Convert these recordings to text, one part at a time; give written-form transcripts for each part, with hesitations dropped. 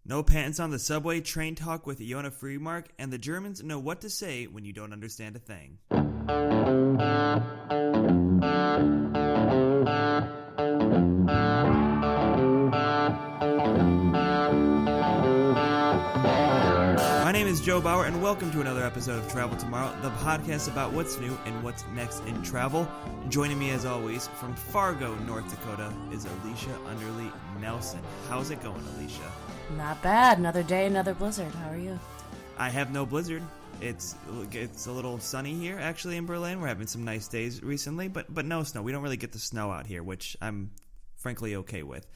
No pants on the subway, train talk with Yonah Freemark, and the Germans know what to say when you don't understand a thing. My name is Joe Bauer, and welcome to another episode of Travel Tomorrow, the podcast about what's new and what's next in travel. Joining me, as always, from Fargo, North Dakota, is Alicia Underly Nelson. How's it going, Alicia? Not bad. Another day, another blizzard. How are you? I have no blizzard. It's a little sunny here, actually, in Berlin. We're having some nice days recently, but no snow. We don't really get the snow out here, which I'm frankly okay with.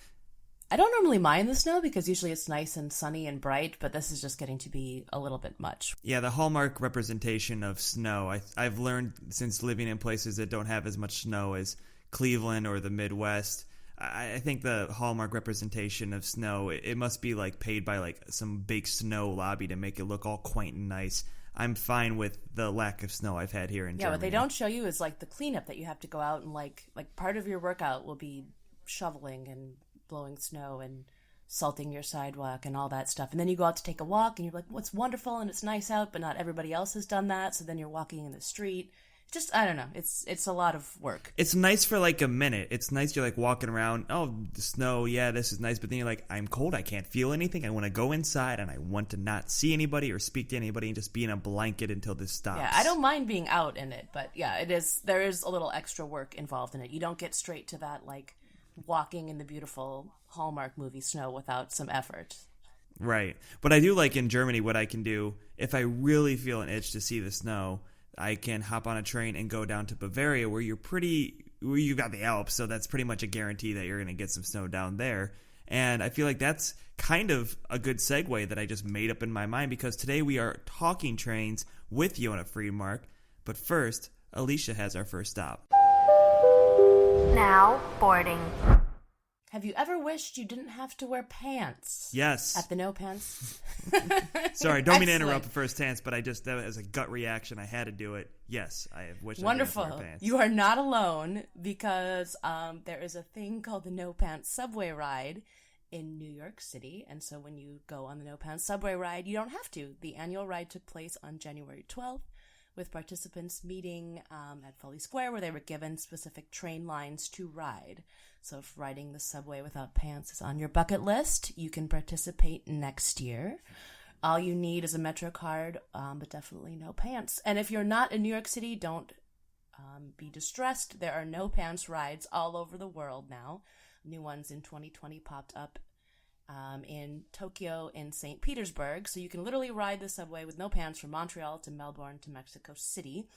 I don't normally mind the snow because usually it's nice and sunny and bright, but this is just getting to be a little bit much. Yeah, the hallmark representation of snow, I've learned since living in places that don't have as much snow as Cleveland or the Midwest. I think the hallmark representation of snow, it must be like paid by like some big snow lobby to make it look all quaint and nice. I'm fine with the lack of snow I've had here in Germany. Yeah, what they don't show you is like the cleanup that you have to go out and like part of your workout will be shoveling and blowing snow and salting your sidewalk and all that stuff. And then you go out to take a walk and you're like, well, it's wonderful and it's nice out, but not everybody else has done that. So then you're walking in the street. Just, I don't know. It's a lot of work. It's nice for like a minute. It's nice. You're like walking around. Oh, the snow. Yeah, this is nice. But then you're like, I'm cold. I can't feel anything. I want to go inside and I want to not see anybody or speak to anybody and just be in a blanket until this stops. Yeah, I don't mind being out in it. But yeah, there is a little extra work involved in it. You don't get straight to that like walking in the beautiful Hallmark movie snow without some effort. Right. But I do like in Germany what I can do if I really feel an itch to see the snow. I can hop on a train and go down to Bavaria where you've got the Alps, so that's pretty much a guarantee that you're going to get some snow down there. And I feel like that's kind of a good segue that I just made up in my mind because today we are talking trains with Yonah Freemark. But first, Alicia has our first stop. Now boarding. Have you ever wished you didn't have to wear pants? Yes. At the no pants? Sorry, don't mean to interrupt the first tense, but that was a gut reaction. I had to do it. Yes, I have wished Wonderful. I didn't wear pants. You are not alone because there is a thing called the No Pants Subway Ride in New York City. And so when you go on the No Pants Subway Ride, you don't have to. The annual ride took place on January 12th. With participants meeting at Foley Square where they were given specific train lines to ride. So if riding the subway without pants is on your bucket list, you can participate next year. All you need is a Metro card, but definitely no pants. And if you're not in New York City, don't be distressed. There are no pants rides all over the world now. New ones in 2020 popped up in Tokyo and St. Petersburg. So you can literally ride the subway with no pants from Montreal to Melbourne to Mexico City.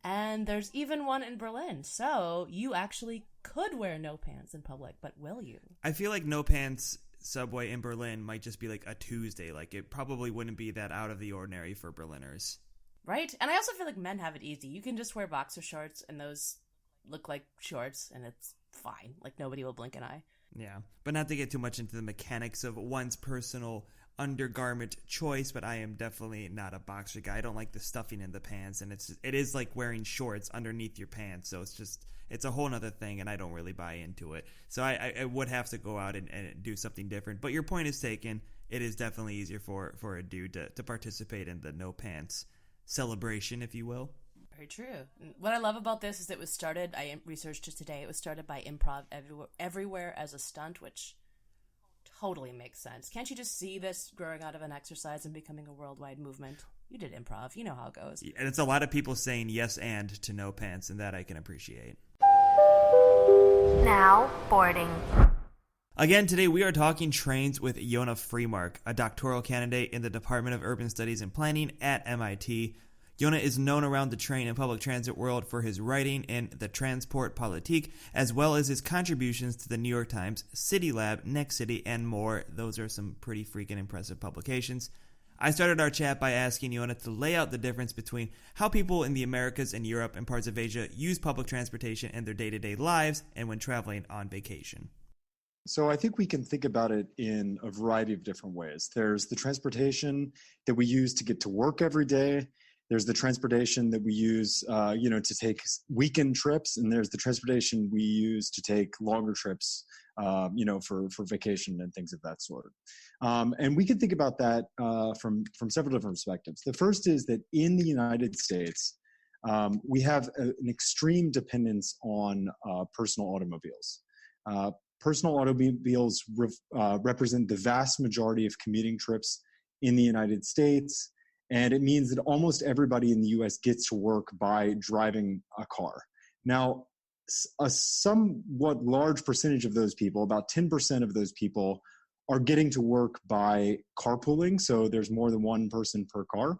And there's even one in Berlin. So you actually could wear no pants in public, but will you? I feel like no pants subway in Berlin might just be like a Tuesday. Like it probably wouldn't be that out of the ordinary for Berliners. Right? And I also feel like men have it easy. You can just wear boxer shorts and those look like shorts and it's fine. Like nobody will blink an eye. Yeah, but not to get too much into the mechanics of one's personal undergarment choice, but I am definitely not a boxer guy. I don't like the stuffing in the pants, and it is like wearing shorts underneath your pants, so it's a whole other thing, and I don't really buy into it. So I would have to go out and do something different. But your point is taken. It is definitely easier for a dude to participate in the no pants celebration, if you will. Very true. What I love about this is it was started, I researched it today, it was started by Improv Everywhere as a stunt, which totally makes sense. Can't you just see this growing out of an exercise and becoming a worldwide movement? You did improv. You know how it goes. And it's a lot of people saying yes and to no pants, and that I can appreciate. Now boarding. Again, today we are talking trains with Yonah Freemark, a doctoral candidate in the Department of Urban Studies and Planning at MIT. Yonah is known around the train and public transit world for his writing in the Transport Politique, as well as his contributions to the New York Times, City Lab, Next City, and more. Those are some pretty freaking impressive publications. I started our chat by asking Yonah to lay out the difference between how people in the Americas and Europe and parts of Asia use public transportation in their day-to-day lives and when traveling on vacation. So I think we can think about it in a variety of different ways. There's the transportation that we use to get to work every day. There's the transportation that we use, to take weekend trips, and there's the transportation we use to take longer trips, for vacation and things of that sort. And we can think about that from several different perspectives. The first is that in the United States, we have an extreme dependence on personal automobiles. Personal automobiles represent the vast majority of commuting trips in the United States. And it means that almost everybody in the US gets to work by driving a car. Now, a somewhat large percentage of those people, about 10% of those people, are getting to work by carpooling. So there's more than one person per car.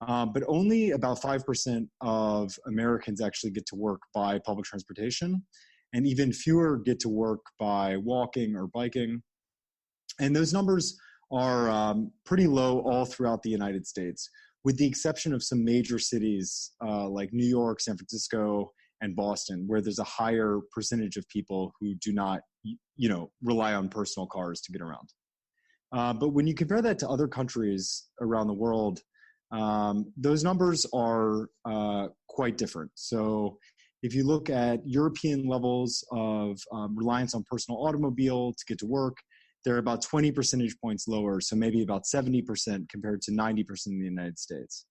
But only about 5% of Americans actually get to work by public transportation. And even fewer get to work by walking or biking. And those numbers are pretty low all throughout the United States, with the exception of some major cities like New York, San Francisco, and Boston, where there's a higher percentage of people who do not, rely on personal cars to get around. But when you compare that to other countries around the world, those numbers are quite different. So if you look at European levels of reliance on personal automobile to get to work, they're about 20 percentage points lower, so maybe about 70% compared to 90% in the United States.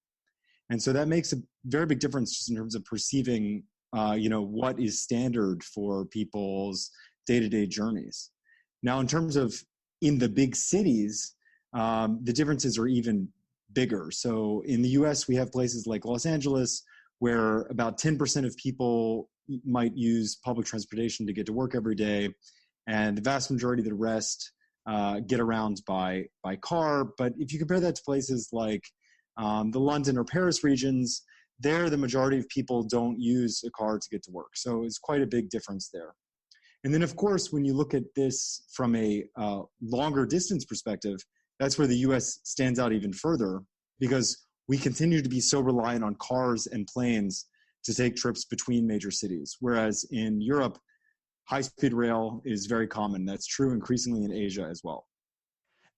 And so that makes a very big difference just in terms of perceiving, what is standard for people's day-to-day journeys. Now, in terms of in the big cities, the differences are even bigger. So in the US, we have places like Los Angeles, where about 10% of people might use public transportation to get to work every day, and the vast majority of the rest get around by car. But if you compare that to places like the London or Paris regions, there the majority of people don't use a car to get to work. So it's quite a big difference there. And then, of course, when you look at this from a longer distance perspective, that's where the US stands out even further, because we continue to be so reliant on cars and planes to take trips between major cities. Whereas in Europe, high-speed rail is very common. That's true increasingly in Asia as well.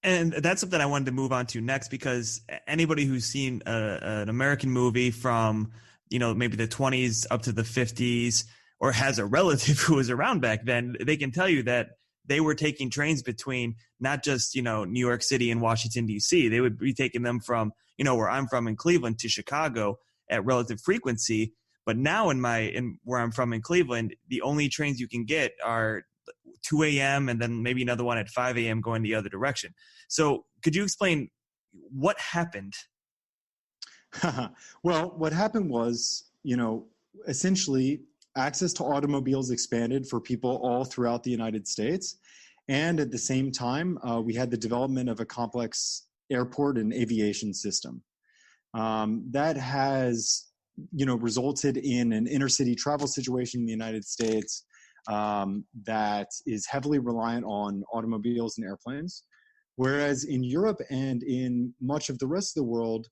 And that's something I wanted to move on to next, because anybody who's seen an American movie from, maybe the 20s up to the 50s, or has a relative who was around back then, they can tell you that they were taking trains between not just, New York City and Washington, D.C. They would be taking them from, where I'm from in Cleveland to Chicago at relative frequency. But now in where I'm from in Cleveland, the only trains you can get are 2 a.m. and then maybe another one at 5 a.m. going the other direction. So could you explain what happened? Well, what happened was, essentially access to automobiles expanded for people all throughout the United States. And at the same time, we had the development of a complex airport and aviation system. That has resulted in an intercity travel situation in the United States that is heavily reliant on automobiles and airplanes. Whereas in Europe and in much of the rest of the world,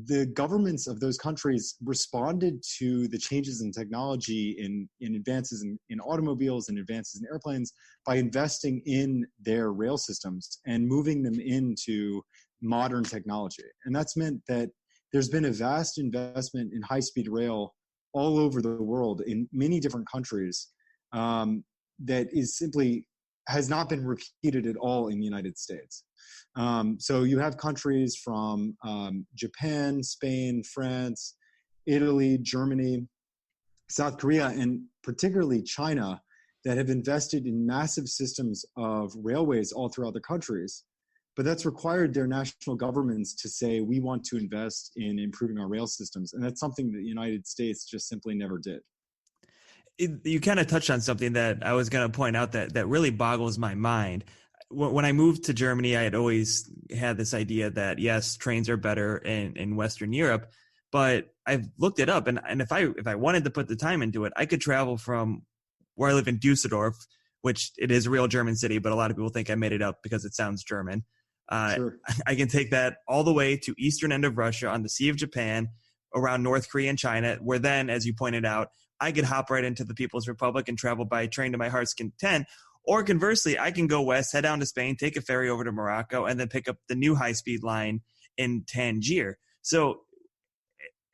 the governments of those countries responded to the changes in technology, in advances in automobiles and advances in airplanes, by investing in their rail systems and moving them into modern technology. And that's meant that there's been a vast investment in high-speed rail all over the world in many different countries that is simply has not been repeated at all in the United States. So you have countries from Japan, Spain, France, Italy, Germany, South Korea, and particularly China that have invested in massive systems of railways all throughout the countries. But that's required their national governments to say, we want to invest in improving our rail systems. And that's something that the United States just simply never did. You kind of touched on something that I was going to point out that really boggles my mind. When I moved to Germany, I had always had this idea that, yes, trains are better in Western Europe, but I've looked it up. And if I wanted to put the time into it, I could travel from where I live in Dusseldorf, which it is a real German city, but a lot of people think I made it up because it sounds German. Sure. I can take that all the way to eastern end of Russia on the Sea of Japan, around North Korea and China, where then, as you pointed out, I could hop right into the People's Republic and travel by train to my heart's content. Or conversely, I can go west, head down to Spain, take a ferry over to Morocco, and then pick up the new high-speed line in Tangier. So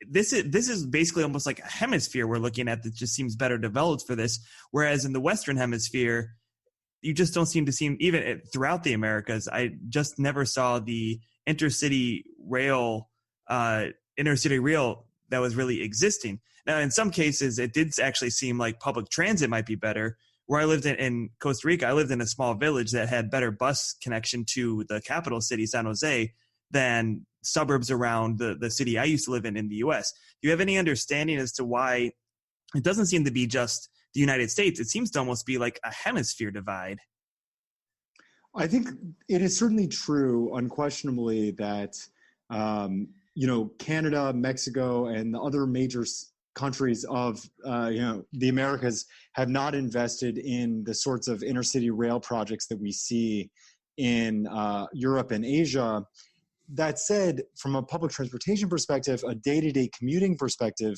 this is basically almost like a hemisphere we're looking at that just seems better developed for this. Whereas in the Western Hemisphere, you just don't seem to see, even throughout the Americas, I just never saw the intercity rail that was really existing. Now, in some cases, it did actually seem like public transit might be better. Where I lived in Costa Rica, I lived in a small village that had better bus connection to the capital city, San Jose, than suburbs around the city I used to live in the U.S. Do you have any understanding as to why it doesn't seem to be just the United States? It seems to almost be like a hemisphere divide. I think it is certainly true, unquestionably, that Canada, Mexico, and the other major countries of the Americas have not invested in the sorts of intercity rail projects that we see in Europe and Asia. That said, from a public transportation perspective, a day-to-day commuting perspective,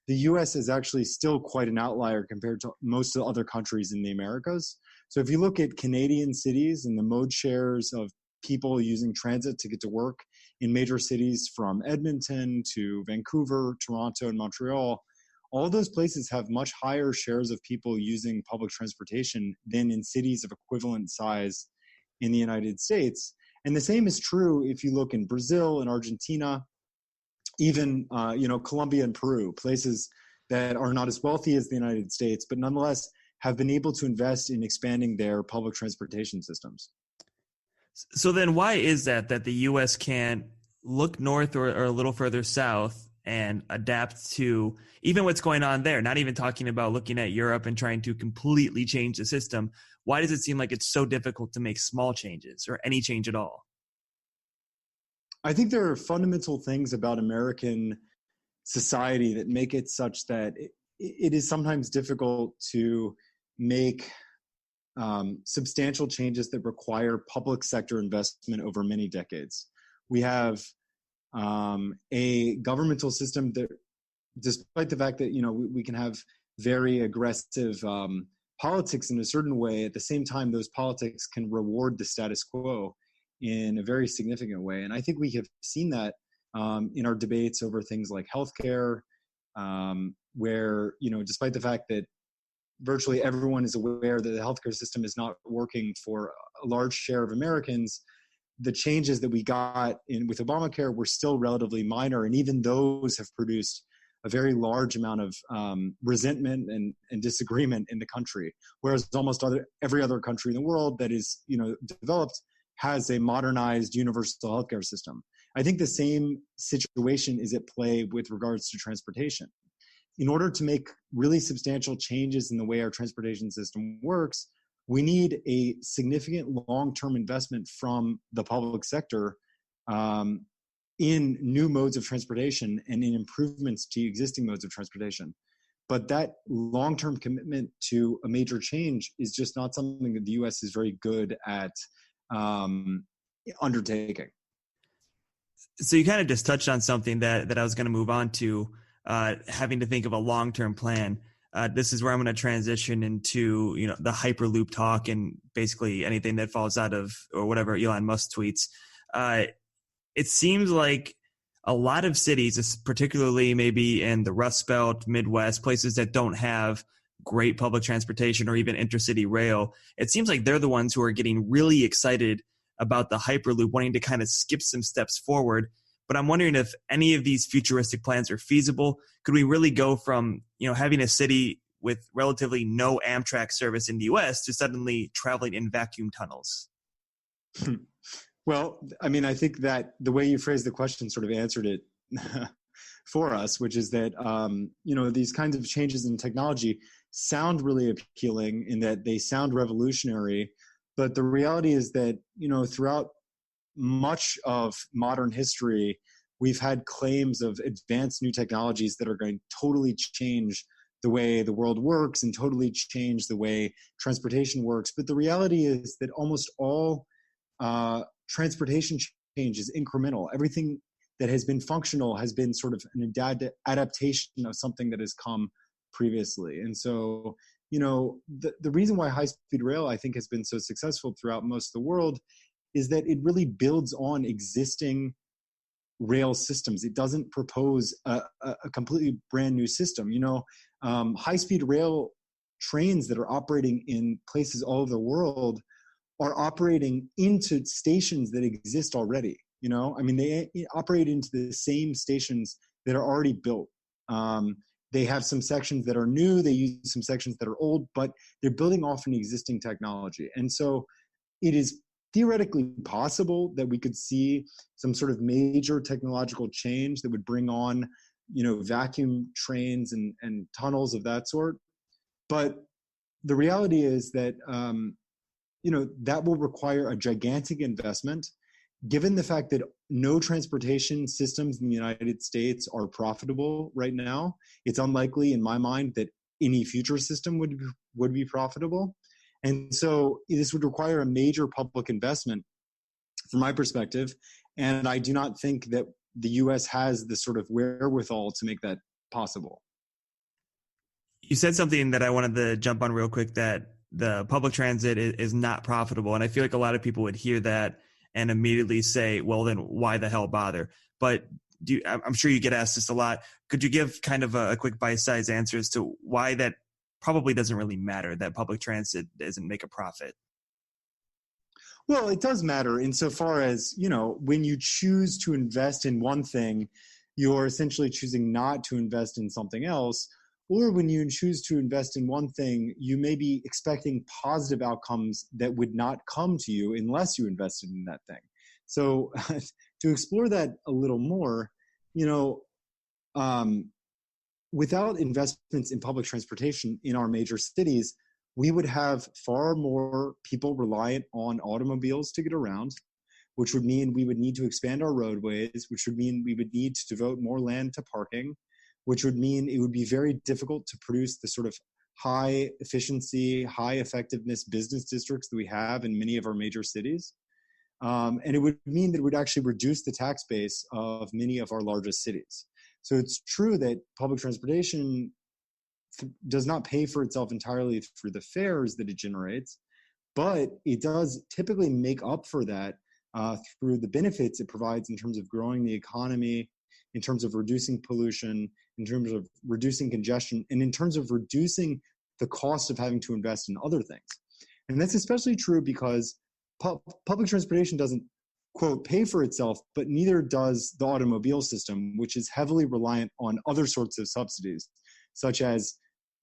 the U.S. is actually still quite an outlier compared to most of the other countries in the Americas. So if you look at Canadian cities and the mode shares of people using transit to get to work in major cities from Edmonton to Vancouver, Toronto, and Montreal, all those places have much higher shares of people using public transportation than in cities of equivalent size in the United States. And the same is true if you look in Brazil and Argentina, even Colombia and Peru, places that are not as wealthy as the United States, but nonetheless have been able to invest in expanding their public transportation systems. So then why is that the U.S. can look north or a little further south and adapt to even what's going on there, not even talking about looking at Europe and trying to completely change the system? Why does it seem like it's so difficult to make small changes or any change at all? I think there are fundamental things about American society that make it such that it is sometimes difficult to make substantial changes that require public sector investment over many decades. We have a governmental system that, despite the fact that we can have very aggressive politics in a certain way, at the same time those politics can reward the status quo in a very significant way. And I think we have seen that in our debates over things like healthcare, where despite the fact that virtually everyone is aware that the healthcare system is not working for a large share of Americans, the changes that we got in with Obamacare were still relatively minor, and even those have produced a very large amount of resentment and disagreement in the country. Whereas almost every other country in the world that is developed has a modernized universal healthcare system. I think the same situation is at play with regards to transportation. In order to make really substantial changes in the way our transportation system works, we need a significant long-term investment from the public sector in new modes of transportation and in improvements to existing modes of transportation. But that long-term commitment to a major change is just not something that the U.S. is very good at undertaking. So you kind of just touched on something that I was going to move on to, having to think of a long-term plan. This is where I'm going to transition into, the Hyperloop talk and basically anything that falls out of or whatever Elon Musk tweets. It seems like a lot of cities, particularly maybe in the Rust Belt, Midwest, places that don't have great public transportation or even intercity rail, it seems like they're the ones who are getting really excited about the Hyperloop, wanting to kind of skip some steps forward. But I'm wondering if any of these futuristic plans are feasible. Could we really go from, having a city with relatively no Amtrak service in the U.S. to suddenly traveling in vacuum tunnels? Well, I think that the way you phrased the question sort of answered it for us, which is that, these kinds of changes in technology sound really appealing in that they sound revolutionary. But the reality is that, throughout much of modern history, we've had claims of advanced new technologies that are going to totally change the way the world works and totally change the way transportation works. But the reality is that almost all transportation change is incremental. Everything that has been functional has been sort of an adaptation of something that has come previously. And so, the reason why high-speed rail, I think, has been so successful throughout most of the world is that it really builds on existing rail systems. It doesn't propose a completely brand new system. High-speed rail trains that are operating in places all over the world are operating into stations that exist already. They operate into the same stations that are already built. They have some sections that are new, they use some sections that are old, but they're building off an existing technology. And so it is theoretically possible that we could see some sort of major technological change that would bring on, vacuum trains and tunnels of that sort. But the reality is that, that will require a gigantic investment. Given the fact that no transportation systems in the United States are profitable right now, it's unlikely in my mind that any future system would be profitable. And so this would require a major public investment from my perspective. And I do not think that the US has the sort of wherewithal to make that possible. You said something that I wanted to jump on real quick, that the public transit is not profitable. And I feel like a lot of people would hear that and immediately say, well, then why the hell bother? But I'm sure you get asked this a lot. Could you give kind of a quick bite-sized answer as to why that probably doesn't really matter, that public transit doesn't make a profit? Well, it does matter insofar as, when you choose to invest in one thing, you're essentially choosing not to invest in something else. Or when you choose to invest in one thing, you may be expecting positive outcomes that would not come to you unless you invested in that thing. So to explore that a little more, without investments in public transportation in our major cities, we would have far more people reliant on automobiles to get around, which would mean we would need to expand our roadways, which would mean we would need to devote more land to parking, which would mean it would be very difficult to produce the sort of high efficiency, high effectiveness business districts that we have in many of our major cities. And it would mean that it would actually reduce the tax base of many of our largest cities. So it's true that public transportation does not pay for itself entirely through the fares that it generates, but it does typically make up for that through the benefits it provides in terms of growing the economy, in terms of reducing pollution, in terms of reducing congestion, and in terms of reducing the cost of having to invest in other things. And that's especially true because public transportation doesn't, quote, pay for itself, but neither does the automobile system, which is heavily reliant on other sorts of subsidies, such as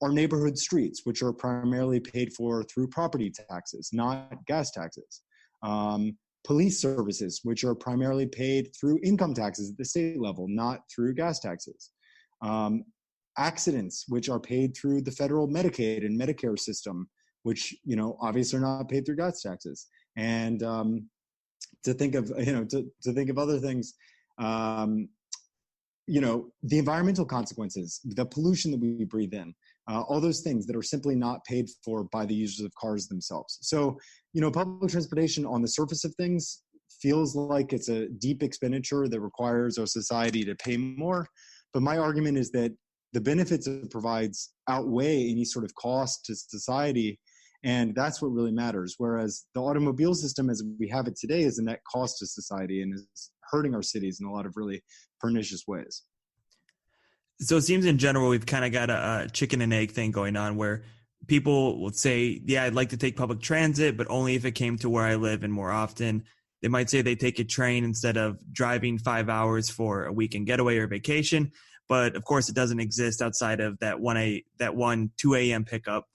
our neighborhood streets, which are primarily paid for through property taxes, not gas taxes. Police services, which are primarily paid through income taxes at the state level, not through gas taxes. Accidents, which are paid through the federal Medicaid and Medicare system, which, obviously are not paid through gas taxes. And to think of other things, the environmental consequences, the pollution that we breathe in, all those things that are simply not paid for by the users of cars themselves. So, public transportation on the surface of things feels like it's a deep expenditure that requires our society to pay more. But my argument is that the benefits it provides outweigh any sort of cost to society. And that's what really matters. Whereas the automobile system as we have it today is a net cost to society and is hurting our cities in a lot of really pernicious ways. So it seems in general, we've kind of got a chicken and egg thing going on where people will say, yeah, I'd like to take public transit, but only if it came to where I live and more often. They might say they take a train instead of driving 5 hours for a weekend getaway or vacation. But of course, it doesn't exist outside of that 2 a.m. pickup.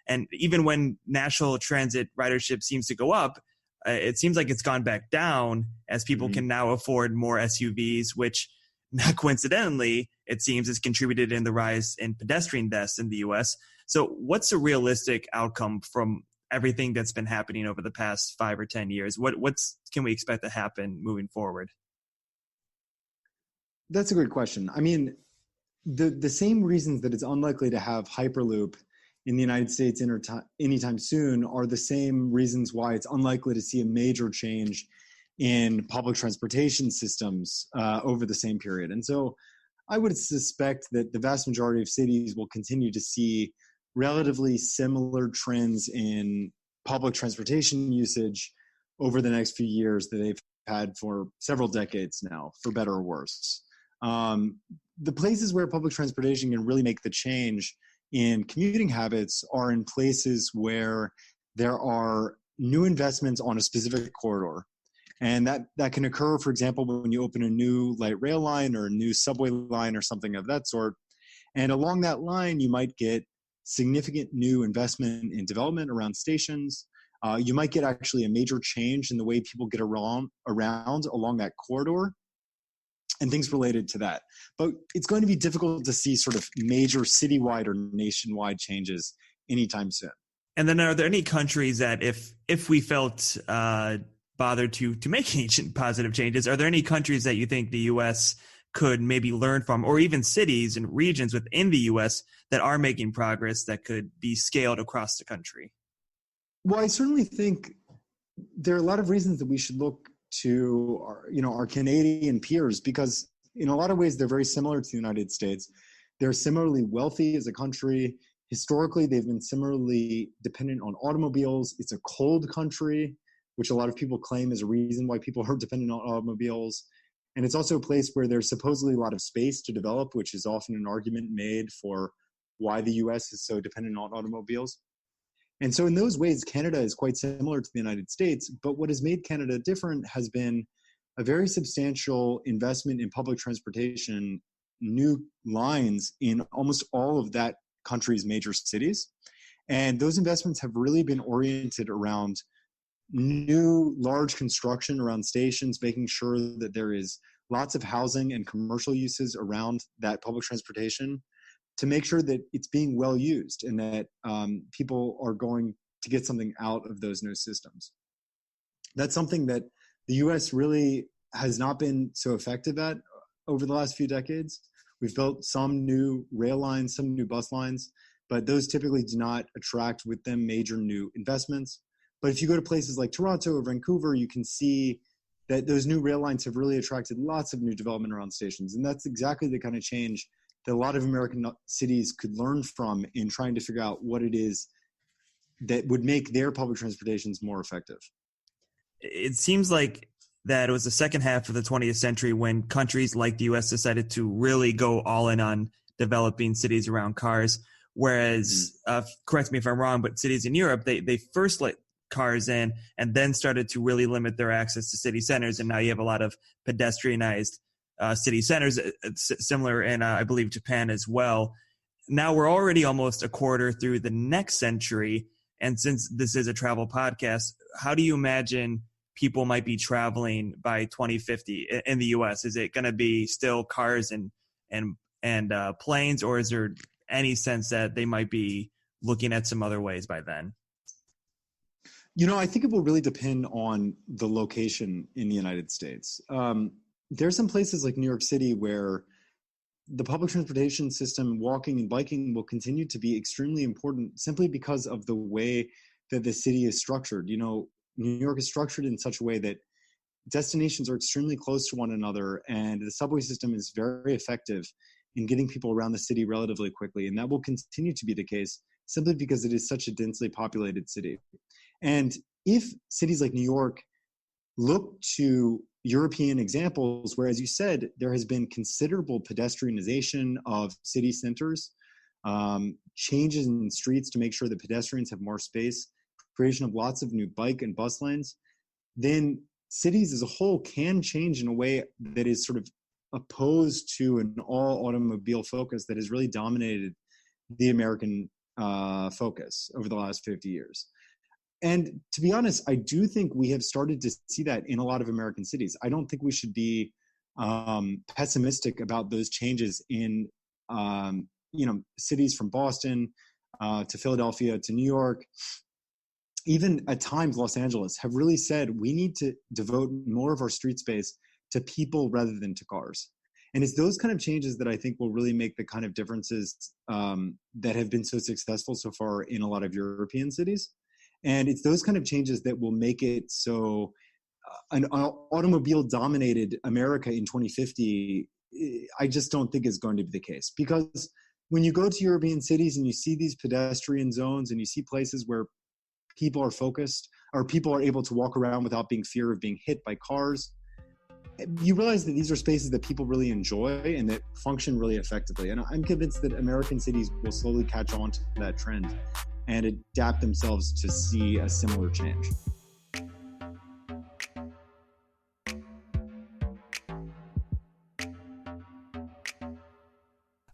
And even when national transit ridership seems to go up, it seems like it's gone back down as people can now afford more SUVs, which not coincidentally, it seems has contributed in the rise in pedestrian deaths in the U.S. So what's a realistic outcome from everything that's been happening over the past 5 or 10 years? What can we expect to happen moving forward? That's a great question. I mean, the same reasons that it's unlikely to have Hyperloop in the United States anytime soon are the same reasons why it's unlikely to see a major change in public transportation systems over the same period. And so I would suspect that the vast majority of cities will continue to see relatively similar trends in public transportation usage over the next few years that they've had for several decades now, for better or worse. The places where public transportation can really make the change in commuting habits are in places where there are new investments on a specific corridor. And that can occur, for example, when you open a new light rail line or a new subway line or something of that sort. And along that line, you might get significant new investment in development around stations. You might get actually a major change in the way people get around along that corridor and things related to that. But it's going to be difficult to see sort of major citywide or nationwide changes anytime soon. And then are there any countries that if we felt bothered to make any positive changes, are there any countries that you think the U.S. could maybe learn from, or even cities and regions within the U.S. that are making progress that could be scaled across the country? Well, I certainly think there are a lot of reasons that we should look to our Canadian peers, because in a lot of ways they're very similar to the United States. They're similarly wealthy as a country. Historically, they've been similarly dependent on automobiles. It's a cold country, which a lot of people claim is a reason why people are dependent on automobiles. And it's also a place where there's supposedly a lot of space to develop, which is often an argument made for why the US is so dependent on automobiles. And so in those ways, Canada is quite similar to the United States. But what has made Canada different has been a very substantial investment in public transportation, new lines in almost all of that country's major cities. And those investments have really been oriented around new large construction around stations, making sure that there is lots of housing and commercial uses around that public transportation to make sure that it's being well used and that people are going to get something out of those new systems. That's something that the US really has not been so effective at over the last few decades. We've built some new rail lines, some new bus lines, but those typically do not attract with them major new investments. But if you go to places like Toronto or Vancouver, you can see that those new rail lines have really attracted lots of new development around stations. And that's exactly the kind of change that a lot of American cities could learn from in trying to figure out what it is that would make their public transportations more effective. It seems like that it was the second half of the 20th century when countries like the U.S. decided to really go all in on developing cities around cars. Whereas, correct me if I'm wrong, but cities in Europe, they first let cars in and then started to really limit their access to city centers. And now you have a lot of pedestrianized city centers, similar in, I believe, Japan as well. Now we're already almost a quarter through the next century. And since this is a travel podcast, how do you imagine people might be traveling by 2050 in the U.S.? Is it going to be still cars and planes, or is there any sense that they might be looking at some other ways by then? I think it will really depend on the location in the United States. There are some places like New York City where the public transportation system, walking and biking, will continue to be extremely important simply because of the way that the city is structured. New York is structured in such a way that destinations are extremely close to one another, and the subway system is very effective in getting people around the city relatively quickly. And that will continue to be the case simply because it is such a densely populated city. And if cities like New York look to European examples, where, as you said, there has been considerable pedestrianization of city centers, changes in streets to make sure that pedestrians have more space, creation of lots of new bike and bus lanes, then cities as a whole can change in a way that is sort of opposed to an all automobile focus that has really dominated the American focus over the last 50 years. And to be honest, I do think we have started to see that in a lot of American cities. I don't think we should be pessimistic about those changes in cities from Boston to Philadelphia to New York. Even at times, Los Angeles have really said we need to devote more of our street space to people rather than to cars. And it's those kind of changes that I think will really make the kind of differences that have been so successful so far in a lot of European cities. And it's those kind of changes that will make it so an automobile-dominated America in 2050, I just don't think is going to be the case. Because when you go to European cities and you see these pedestrian zones and you see places where people are focused, or people are able to walk around without being fear of being hit by cars, you realize that these are spaces that people really enjoy and that function really effectively. And I'm convinced that American cities will slowly catch on to that trend and adapt themselves to see a similar change.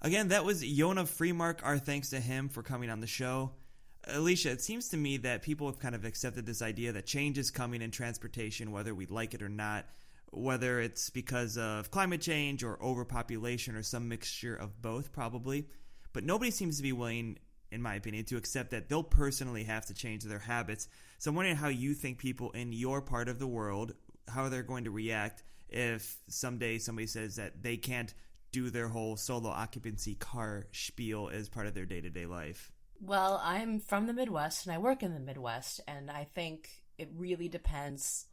Again, that was Yonah Freemark. Our thanks to him for coming on the show. Alicia, it seems to me that people have kind of accepted this idea that change is coming in transportation, whether we like it or not, whether it's because of climate change or overpopulation or some mixture of both, probably. But nobody seems to be willing, in my opinion, to accept that they'll personally have to change their habits. So I'm wondering how you think people in your part of the world, how they're going to react if someday somebody says that they can't do their whole solo occupancy car spiel as part of their day-to-day life. Well, I'm from the Midwest and I work in the Midwest, and I think it really depends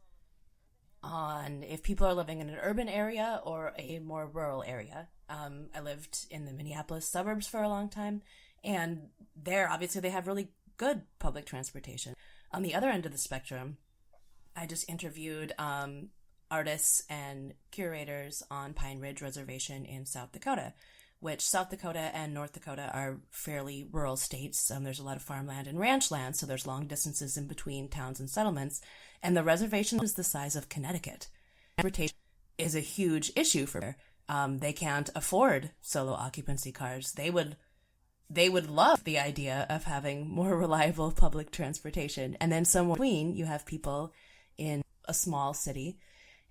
on if people are living in an urban area or a more rural area. I lived in the Minneapolis suburbs for a long time, and there, obviously, they have really good public transportation. On the other end of the spectrum, I just interviewed artists and curators on Pine Ridge Reservation in South Dakota, which South Dakota and North Dakota are fairly rural states. There's a lot of farmland and ranch land, so there's long distances in between towns and settlements. And the reservation is the size of Connecticut. Transportation is a huge issue for them. They can't afford solo occupancy cars. They would love the idea of having more reliable public transportation. And then somewhere between, you have people in a small city,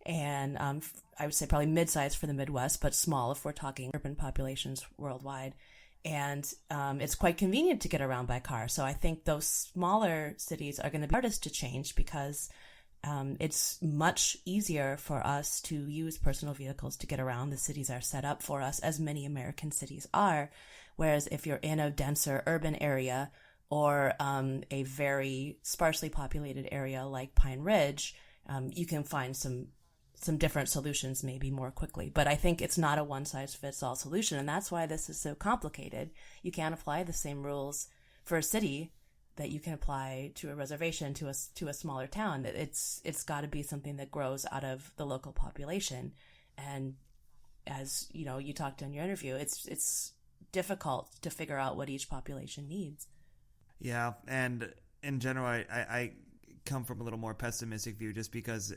and I would say probably mid-sized for the Midwest, but small if we're talking urban populations worldwide. And it's quite convenient to get around by car. So I think those smaller cities are going to be hardest to change because it's much easier for us to use personal vehicles to get around. The cities are set up for us, as many American cities are. Whereas if you're in a denser urban area or a very sparsely populated area like Pine Ridge, you can find some different solutions maybe more quickly. But I think it's not a one-size-fits-all solution, and that's why this is so complicated. You can't apply the same rules for a city that you can apply to a reservation, to a smaller town. It's got to be something that grows out of the local population. And as you know, you talked in your interview, it's difficult to figure out what each population needs. Yeah, and in general, I come from a little more pessimistic view just because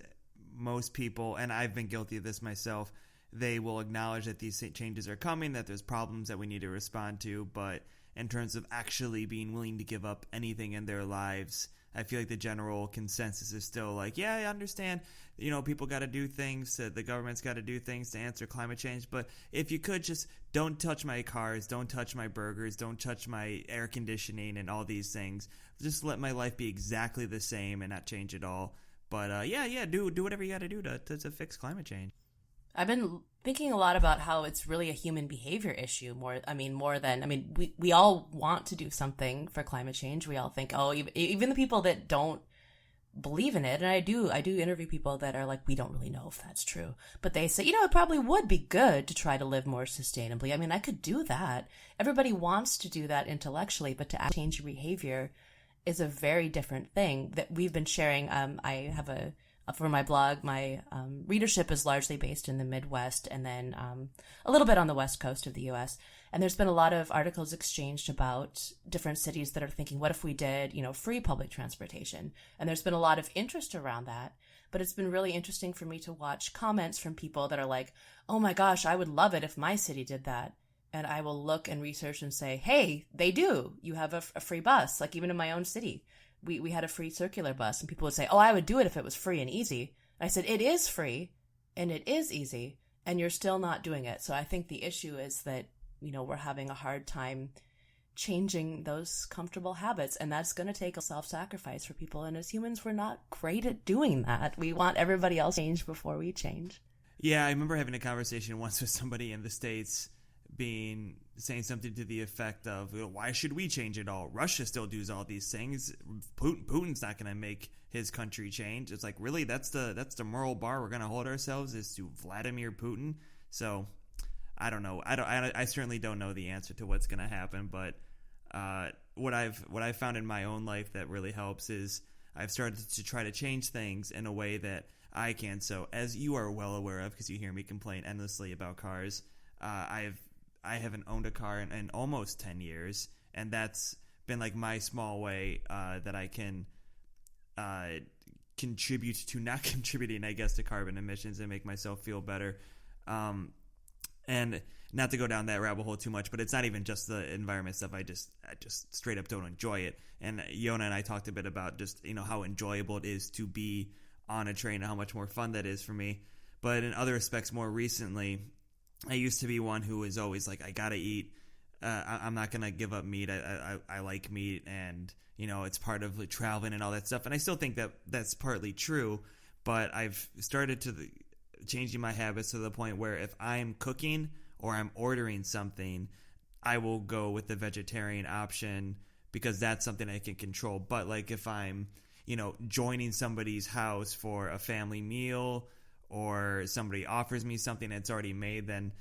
most people, and I've been guilty of this myself, they will acknowledge that these changes are coming, that there's problems that we need to respond to, but in terms of actually being willing to give up anything in their lives, I feel like the general consensus is still like, yeah, I understand, people got to do things, the government's got to do things to answer climate change, but if you could just don't touch my cars, don't touch my burgers, don't touch my air conditioning and all these things, just let my life be exactly the same and not change at all. But do whatever you got to do to fix climate change. I've been thinking a lot about how it's really a human behavior issue we all want to do something for climate change. We all think, even the people that don't believe in it, and I do interview people that are like, we don't really know if that's true, but they say, it probably would be good to try to live more sustainably. I could do that. Everybody wants to do that intellectually, but to change your behavior is a very different thing that we've been sharing. I have for my blog, my readership is largely based in the Midwest and then a little bit on the West Coast of the U.S. And there's been a lot of articles exchanged about different cities that are thinking, what if we did, free public transportation? And there's been a lot of interest around that. But it's been really interesting for me to watch comments from people that are like, oh my gosh, I would love it if my city did that. And I will look and research and say, hey, they do. You have a free bus. Like even in my own city, we had a free circular bus. And people would say, oh, I would do it if it was free and easy. And I said, it is free and it is easy. And you're still not doing it. So I think the issue is that, we're having a hard time changing those comfortable habits. And that's going to take a self-sacrifice for people. And as humans, we're not great at doing that. We want everybody else to change before we change. Yeah, I remember having a conversation once with somebody in the States saying something to the effect of, why should we change it all? Russia still does all these things. Putin's not going to make his country change. It's like, really, that's the moral bar we're going to hold ourselves is to Vladimir Putin. So I don't know. I certainly don't know the answer to what's going to happen. But what I've found in my own life that really helps is I've started to try to change things in a way that I can. So, as you are well aware of, because you hear me complain endlessly about cars, I haven't owned a car in almost 10 years, and that's been like my small way that I can contribute to not contributing, I guess, to carbon emissions and make myself feel better. And not to go down that rabbit hole too much, but it's not even just the environment stuff. I just straight up don't enjoy it. And Yonah and I talked a bit about just, how enjoyable it is to be on a train and how much more fun that is for me. But in other respects, more recently, I used to be one who was always like, I gotta eat. I'm not gonna give up meat. I like meat, and it's part of traveling and all that stuff. And I still think that that's partly true, but I've started to changing my habits to the point where if I'm cooking or I'm ordering something, I will go with the vegetarian option because that's something I can control. But like if I'm, joining somebody's house for a family meal, or somebody offers me something that's already made, then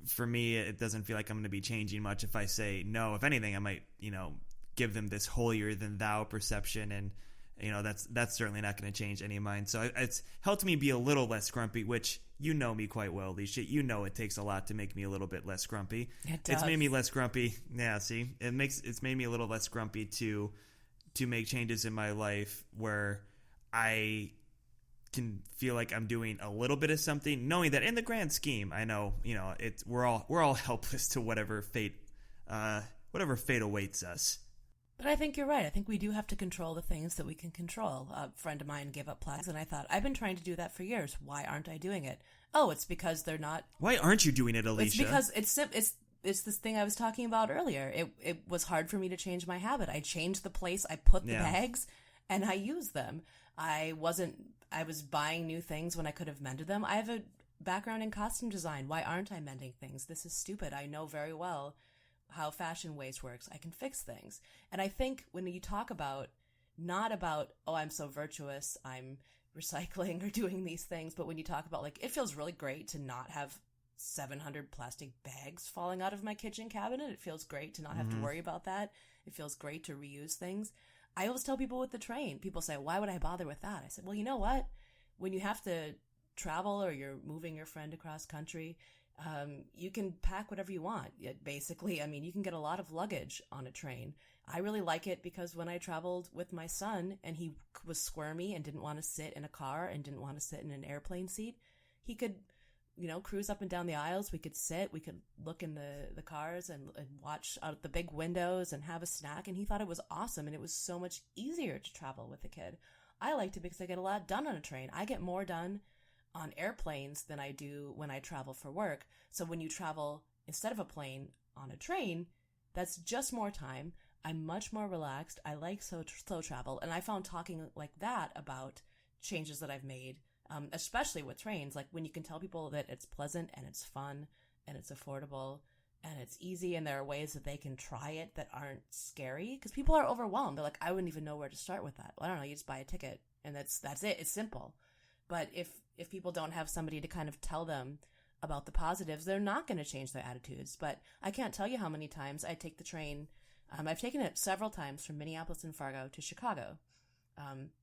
for me, it doesn't feel like I'm going to be changing much if I say no. If anything, I might, give them this holier than thou perception, and that's certainly not going to change any of mine. So it's helped me be a little less grumpy, which you know me quite well, Alicia. It takes a lot to make me a little bit less grumpy. It does. It's made me less grumpy. Yeah, see, it's made me a little less grumpy to make changes in my life where I can feel like I'm doing a little bit of something, knowing that in the grand scheme, I know, we're all helpless to whatever fate awaits us. But I think you're right. I think we do have to control the things that we can control. A friend of mine gave up plastics, and I thought, I've been trying to do that for years. Why aren't I doing it? Oh, it's because they're not. Why aren't you doing it, Alicia? It's because it's this thing I was talking about earlier. It was hard for me to change my habit. I changed the place I put the bags, and I used them. I was buying new things when I could have mended them. I have a background in costume design. Why aren't I mending things? This is stupid. I know very well how fashion waste works. I can fix things. And I think when you talk about, not about, oh, I'm so virtuous, I'm recycling or doing these things, but when you talk about, like, it feels really great to not have 700 plastic bags falling out of my kitchen cabinet. It feels great to not have to worry about that. It feels great to reuse things. I always tell people with the train, people say, why would I bother with that? I said, well, you know what? When you have to travel or you're moving your friend across country, you can pack whatever you want. Basically, you can get a lot of luggage on a train. I really like it because when I traveled with my son and he was squirmy and didn't want to sit in a car and didn't want to sit in an airplane seat, he could, cruise up and down the aisles. We could sit, we could look in the cars and watch out the big windows and have a snack. And he thought it was awesome. And it was so much easier to travel with a kid. I liked it because I get a lot done on a train. I get more done on airplanes than I do when I travel for work. So when you travel instead of a plane on a train, that's just more time. I'm much more relaxed. I like slow travel. And I found talking like that about changes that I've made, especially with trains, like when you can tell people that it's pleasant and it's fun and it's affordable and it's easy and there are ways that they can try it that aren't scary, because people are overwhelmed. They're like, I wouldn't even know where to start with that. Well, I don't know. You just buy a ticket and that's it. It's simple. But if people don't have somebody to kind of tell them about the positives, they're not going to change their attitudes. But I can't tell you how many times I take the train. I've taken it several times from Minneapolis and Fargo to Chicago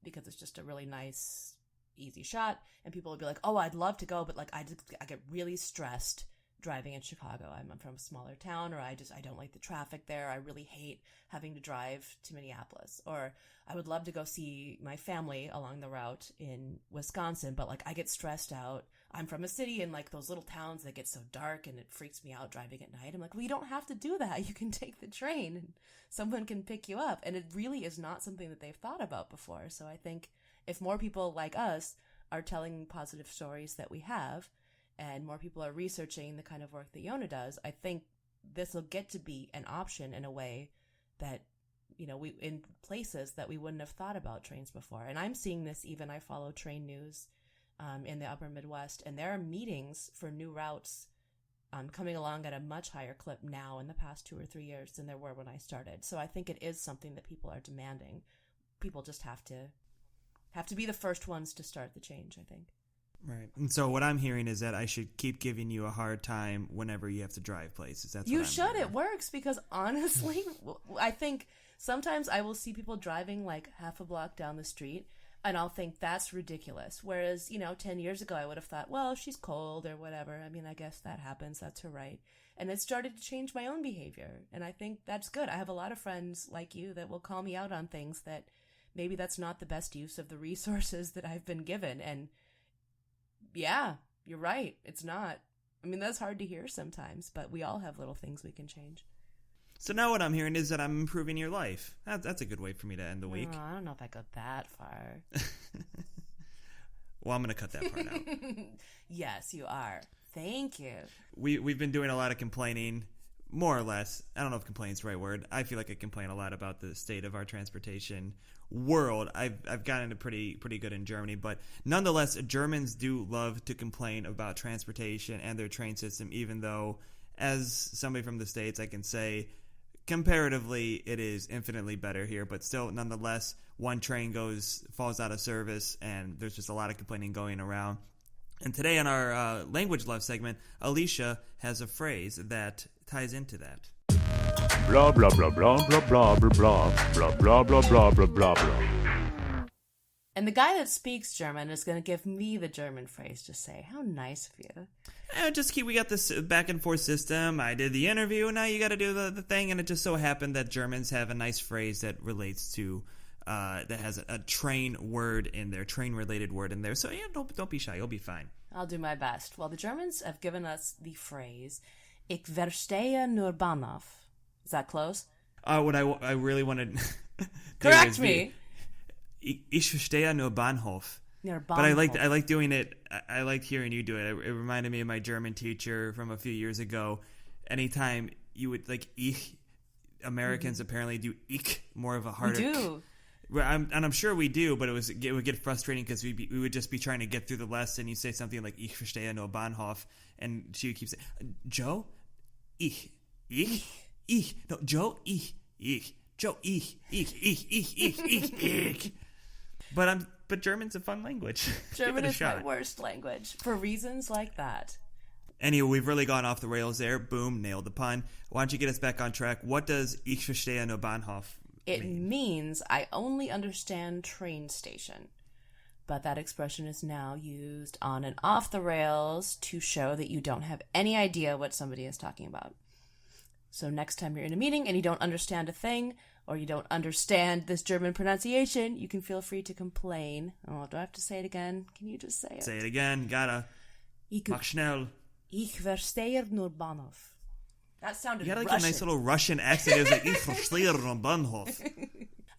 because it's just a really nice, easy shot. And people would be like, oh, I'd love to go, but like I get really stressed driving in Chicago. I'm from a smaller town, or I don't like the traffic there. I really hate having to drive to Minneapolis. Or I would love to go see my family along the route in Wisconsin, but like I get stressed out. I'm from a city, and like those little towns that get so dark and it freaks me out driving at night. I'm like, well, you don't have to do that. You can take the train and someone can pick you up. And it really is not something that they've thought about before. So I think if more people like us are telling positive stories that we have, and more people are researching the kind of work that Yonah does, I think this will get to be an option in a way that, we in places that we wouldn't have thought about trains before. And I'm seeing this even, I follow train news in the upper Midwest, and there are meetings for new routes coming along at a much higher clip now in the past 2 or 3 years than there were when I started. So I think it is something that people are demanding. People just have to be the first ones to start the change, I think. Right. And so what I'm hearing is that I should keep giving you a hard time whenever you have to drive places. That's you what I'm should. hearing. It works because honestly, I think sometimes I will see people driving like half a block down the street. And I'll think that's ridiculous. Whereas, 10 years ago, I would have thought, well, she's cold or whatever. I mean, I guess that happens. That's her right. And it started to change my own behavior. And I think that's good. I have a lot of friends like you that will call me out on things that maybe that's not the best use of the resources that I've been given. And yeah, you're right. It's not. I mean, that's hard to hear sometimes, but we all have little things we can change. So now what I'm hearing is that I'm improving your life. That's a good way for me to end the week. Oh, I don't know if I go that far. Well, I'm going to cut that part out. Yes, you are. Thank you. We've been doing a lot of complaining, more or less. I don't know if complain is the right word. I feel like I complain a lot about the state of our transportation world. I've gotten it pretty good in Germany, but nonetheless, Germans do love to complain about transportation and their train system, even though, as somebody from the States, I can say, comparatively, it is infinitely better here, but still, nonetheless, one train falls out of service, and there's just a lot of complaining going around. And today on our Language Love segment, Alicia has a phrase that ties into that. Blah, blah, blah, blah, blah, blah, blah, blah, blah, blah, blah, blah, blah, blah, blah. And the guy that speaks German is going to give me the German phrase to say. How nice of you. We got this back and forth system. I did the interview, now you got to do the thing, and it just so happened that Germans have a nice phrase that relates to that has a train word in there, train-related word in there. So yeah, don't be shy. You'll be fine. I'll do my best. Well, the Germans have given us the phrase, "Ich verstehe nur Bahnhof." Is that close? What I really wanted Correct me. Ich verstehe nur Bahnhof. Near But I like doing it. I liked hearing you do it. It reminded me of my German teacher from a few years ago. Anytime you would ich, Americans apparently do ich more of a harder. We do. I'm sure we do, but it would get frustrating because we would just be trying to get through the lesson. You say something like "Ich verstehe nur Bahnhof," and she would keep saying, "Joe, ich, no, Joe, ich, Joe, ich." But German's a fun language. German is my worst language for reasons like that. Anyway, we've really gone off the rails there. Boom, nailed the pun. Why don't you get us back on track? What does "Ich verstehe nur Bahnhof" It means I only understand train station. But that expression is now used on and off the rails to show that you don't have any idea what somebody is talking about. So next time you're in a meeting and you don't understand a thing, or you don't understand this German pronunciation, you can feel free to complain. Oh, do I have to say it again? Can you just say it? Say it again. Gotta. Mach schnell. Ich verstehe nur Bahnhof. That sounded You got Russian. a nice little Russian accent. It was like, "Ich verstehe nur Bahnhof."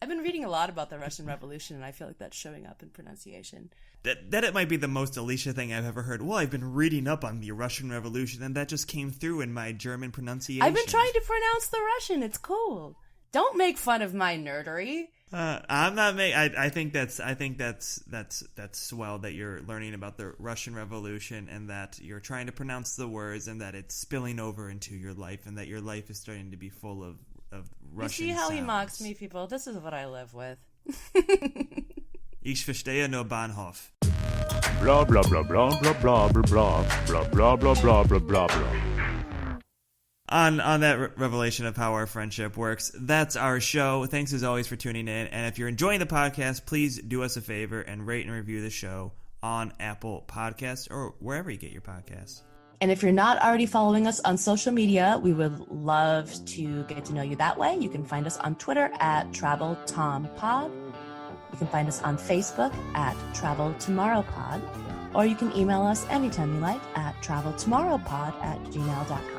I've been reading a lot about the Russian Revolution, and I feel like that's showing up in pronunciation. That it might be the most Alicia thing I've ever heard. Well, I've been reading up on the Russian Revolution, and that just came through in my German pronunciation. I've been trying to pronounce the Russian. It's cool. Don't make fun of my nerdery. I'm not making. I think that's swell that you're learning about the Russian Revolution and that you're trying to pronounce the words and that it's spilling over into your life and that your life is starting to be full of Russian. You see how sounds. he mocks me, people? This is what I live with. Ich verstehe nur Bahnhof. Blah, blah, blah, blah, blah, blah, blah, blah, blah, blah, blah, blah, blah, blah. On that revelation of how our friendship works, that's our show. Thanks as always for tuning in. And if you're enjoying the podcast, please do us a favor and rate and review the show on Apple Podcasts or wherever you get your podcasts. And if you're not already following us on social media, we would love to get to know you that way. You can find us on Twitter at traveltomorrowpod. You can find us on Facebook at traveltomorrowpod. Or you can email us anytime you like at traveltomorrowpod@gmail.com.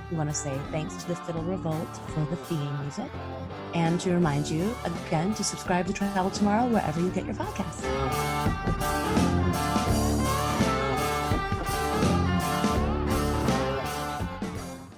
We want to say thanks to the Fiddle Revolt for the theme music. And to remind you, again, to subscribe to Travel Tomorrow wherever you get your podcasts.